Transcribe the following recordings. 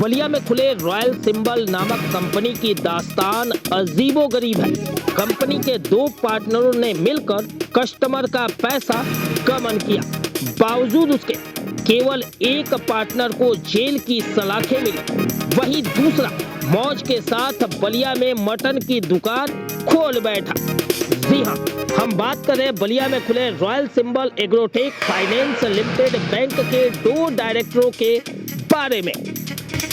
बलिया में खुले royal symbol नामक कंपनी की दास्तान अजीबोगरीब है। कंपनी के दो पार्टनरों ने मिलकर कस्टमर का पैसा गबन किया। बावजूद उसके केवल एक पार्टनर को जेल की सलाखें मिली, वहीं दूसरा मौज के साथ बलिया में मटन की दुकान खोल बैठा। जी हां, हम बात कर रहे हैं बलिया में खुले royal symbol agrotech finance limited bank के दो डायरेक्टरों के बारे में,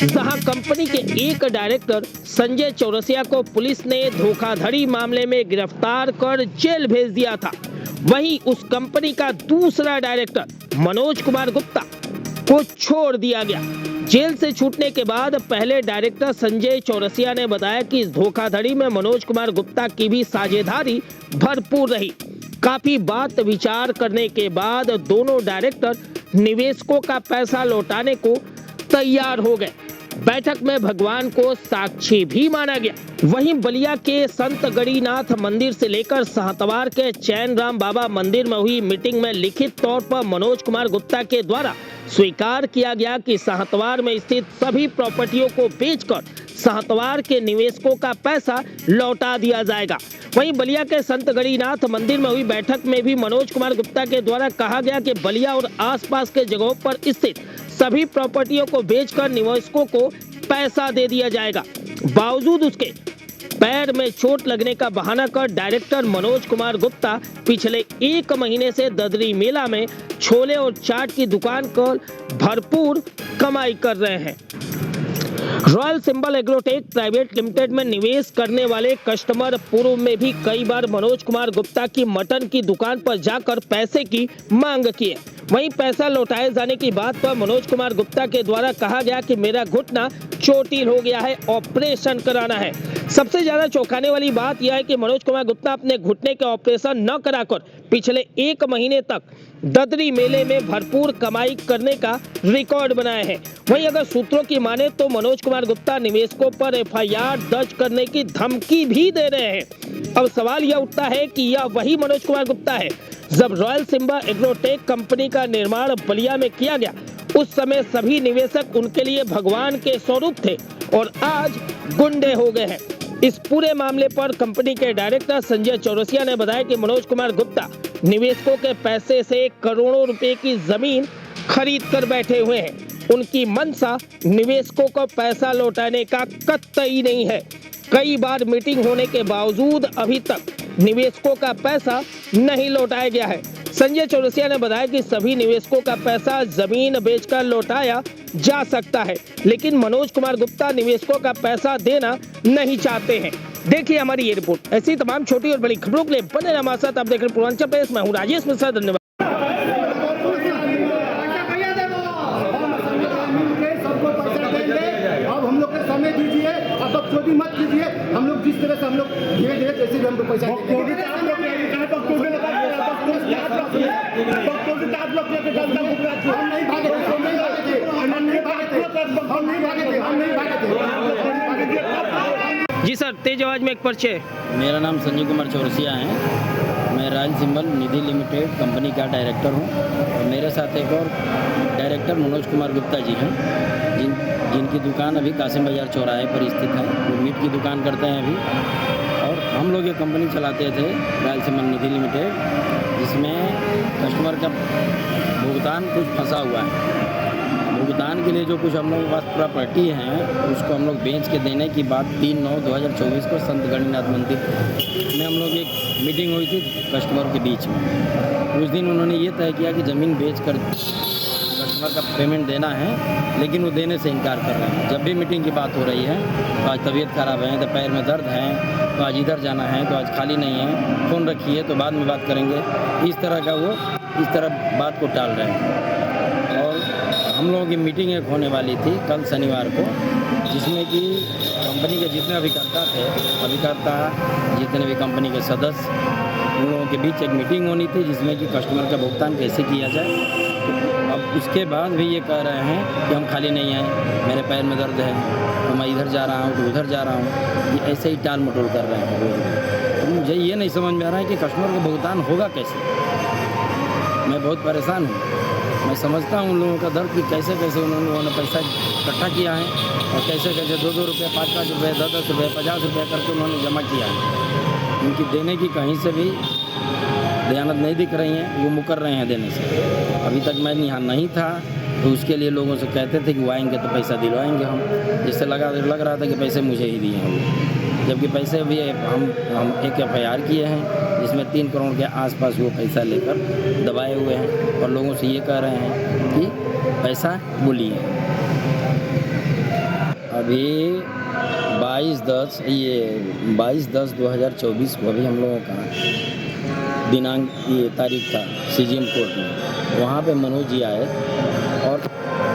जहां कंपनी के एक डायरेक्टर संजय चौरसिया को पुलिस ने धोखाधड़ी मामले में गिरफ्तार कर जेल भेज दिया था। वहीं उस कंपनी का दूसरा डायरेक्टर मनोज कुमार गुप्ता को छोड़ दिया गया। जेल से छूटने के बाद पहले डायरेक्टर संजय चौरसिया ने बताया कि इस धोखाधड़ी में मनोज कुमार गुप्ता की भी साझेदारी भरपूर रही। काफी बात विचार करने के बाद दोनों डायरेक्टर निवेशकों का पैसा लौटाने को तैयार हो गए। बैठक में भगवान को साक्षी भी माना गया। वहीं बलिया के संत गणिनाथ मंदिर से लेकर सहतवार के चैन राम बाबा मंदिर में हुई मीटिंग में लिखित तौर पर मनोज कुमार गुप्ता के द्वारा स्वीकार किया गया कि सहतवार में स्थित सभी प्रॉपर्टियों को बेचकर सहतवार के निवेशकों का पैसा लौटा दिया जाएगा। वहीं बलिया के संत गणिनाथ मंदिर में हुई बैठक में भी मनोज कुमार गुप्ता के द्वारा कहा गया कि बलिया और आसपास के जगहों पर स्थित सभी प्रॉपर्टियों को बेचकर निवेशकों को पैसा दे दिया जाएगा। बावजूद उसके पैर में चोट लगने का बहाना कर डायरेक्टर मनोज कुमार गुप्ता पिछले एक महीने से ददरी मेला में छोले और चाट की दुकान कर भरपूर कमाई कर रहे हैं। Royal symbol agrotech private limited में निवेश करने वाले कस्टमर पूर्व में भी कई बार मनोज कुमार गुप्ता की मटन की दुकान पर जाकर पैसे की मांग की। वहीं पैसा लौटाए जाने की बात पर मनोज कुमार गुप्ता के द्वारा कहा गया कि मेरा घुटना चोटिल हो गया है, ऑपरेशन कराना है। सबसे ज्यादा चौंकाने वाली बात यह है कि मनोज कुमार गुप्ता अपने घुटने के ऑपरेशन न कराकर पिछले एक महीने तक ददरी मेले में भरपूर कमाई करने का रिकॉर्ड बनाए हैं। वहीं अगर सूत्रों की माने तो मनोज कुमार गुप्ता निवेशकों पर FIR दर्ज करने की धमकी भी दे रहे हैं। अब सवाल यह उठता है कि यह वही मनोज कुमार गुप्ता है जब रॉयल सिंबल एग्रोटेक कंपनी का निर्माण बलिया में किया गया, उस समय सभी निवेशक उनके लिए भगवान के स्वरूप थे और आज गुंडे हो गए हैं। इस पूरे मामले पर कंपनी के डायरेक्टर संजय चौरसिया ने बताया कि मनोज कुमार गुप्ता निवेशकों के पैसे से करोड़ों रुपए की जमीन खरीद कर बैठे हुए हैं। उनकी मंशा निवेशकों को पैसा लौटाने का कतई नहीं है। कई बार मीटिंग होने के बावजूद अभी तक निवेशकों का पैसा नहीं लौटाया गया है। संजय चौरसिया ने बताया कि सभी निवेशकों का पैसा जमीन बेचकर लौटाया जा सकता है, लेकिन मनोज कुमार गुप्ता निवेशकों का पैसा देना नहीं चाहते हैं। देखिए हमारी ये रिपोर्ट। ऐसी तमाम छोटी और बड़ी खबरों के लिए बने रहिए हमारे साथ। आप देख रहे हैं पूर्वांचल प्रेस। मैं हूँ राजेश मिश्रा। धन्यवाद। अब हम लोग को समय दीजिए, अब चोरी मत कीजिए। हम लोग जिस तरह से हम लोग धीरे धीरे कैसे भी हमको पैसा जी सर, तेज आवाज में एक परिचय। मेरा नाम संजय कुमार चौरसिया है। मैं रॉयल सिंबल निधि लिमिटेड कंपनी का डायरेक्टर हूं और मेरे साथ एक और डायरेक्टर मनोज कुमार गुप्ता जी हैं, जिनकी दुकान अभी कासिम बाजार चौराहे पर स्थित है। वो मीट की दुकान करते हैं अभी, और हम लोग ये कंपनी चलाते थे रॉयल सिंबल निधि लिमिटेड, जिसमें कस्टमर का भुगतान कुछ फंसा हुआ है। भुगतान के लिए जो कुछ हम लोग के पास प्रॉपर्टी हैं उसको हम लोग बेच के देने की बात 3/9/2024 को संत गणिनाथ मंदिर में हम लोग एक मीटिंग हुई थी कस्टमर के बीच में। उस दिन उन्होंने ये तय किया कि ज़मीन बेचकर कस्टमर का पेमेंट देना है, लेकिन वो देने से इनकार कर रहे हैं। जब भी मीटिंग की बात हो रही है तो आज तबीयत ख़राब है, तो पैर में दर्द है, तो आज इधर जाना है, तो आज खाली नहीं है, फ़ोन रखिए तो बाद में बात करेंगे। इस तरह बात को टाल रहे हैं। और हम लोगों की मीटिंग एक होने वाली थी कल शनिवार को, जिसमें कि कंपनी के जितने अभिकर्ता जितने भी कंपनी के सदस्य, उन लोगों के बीच एक मीटिंग होनी थी जिसमें कि कस्टमर का भुगतान कैसे किया जाए। तो अब उसके बाद भी ये कह रहे हैं कि हम खाली नहीं हैं, मेरे पैर में दर्द है, तो मैं इधर जा रहा हूँ तो उधर जा रहा हूँ। ये ऐसे ही टाल मटोल कर रहे हैं। तो मुझे ये नहीं समझ में आ रहा है कि कस्टमर का भुगतान होगा कैसे। मैं बहुत परेशान हूँ। मैं समझता हूँ उन लोगों का दर्द कि कैसे कैसे उन्होंने पैसा इकट्ठा किया है और कैसे कैसे 2-2 रुपये 5-5 रुपये 10-10 रुपये 50 रुपये करके उन्होंने जमा किया है। उनकी देने की कहीं से भी दयानत नहीं दिख रही हैं, वो मुकर रहे हैं देने से। अभी तक मैं यहाँ नहीं था तो उसके लिए लोगों से कहते थे कि वो आएंगे तो पैसा दिलवाएंगे हम, जिससे लग रहा था कि पैसे मुझे ही दिए हैं, जबकि पैसे भी हम एक FIR किए हैं जिसमें 3 करोड़ के आसपास वो पैसा लेकर दबाए हुए हैं और लोगों से ये कह रहे हैं कि पैसा बोलिए। अभी 22/10/2024 को अभी हम लोगों का दिनांक ये तारीख था CGM कोर्ट में, वहाँ पे मनोज जी आए और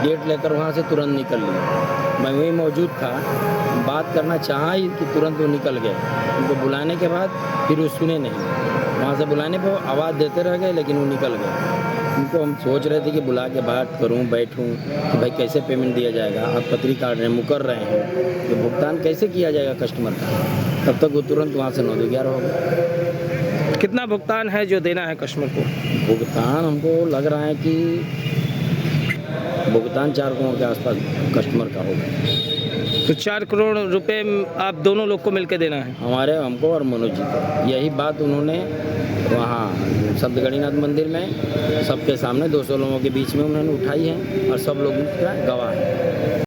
डेट लेकर वहाँ से तुरंत निकल लिए। मैं वहीं मौजूद था, बात करना चाहा ही कि तुरंत वो निकल गए। उनको बुलाने के बाद फिर वो सुने नहीं, वहाँ से बुलाने पर आवाज़ देते रह गए लेकिन वो निकल गए। उनको हम सोच रहे थे कि बुला के बात करूं, बैठूं कि भाई कैसे पेमेंट दिया जाएगा, आप पत्री काट रहे हैं, मुकर रहे हैं, तो भुगतान कैसे किया जाएगा कस्टमर का। तब तक वो तुरंत वहाँ से 9-11 हो गए। कितना भुगतान है जो देना है कस्टमर को? भुगतान हमको लग रहा है कि भुगतान 4 करोड़ के आसपास कस्टमर का होगा। तो 4 करोड़ रुपए आप दोनों लोग को मिलकर देना है? हमको और मनोज जी को। यही बात उन्होंने वहाँ संत गणिनाथ मंदिर में सबके सामने 200 लोगों के बीच में उन्होंने उठाई है और सब लोग उसका गवाह हैं।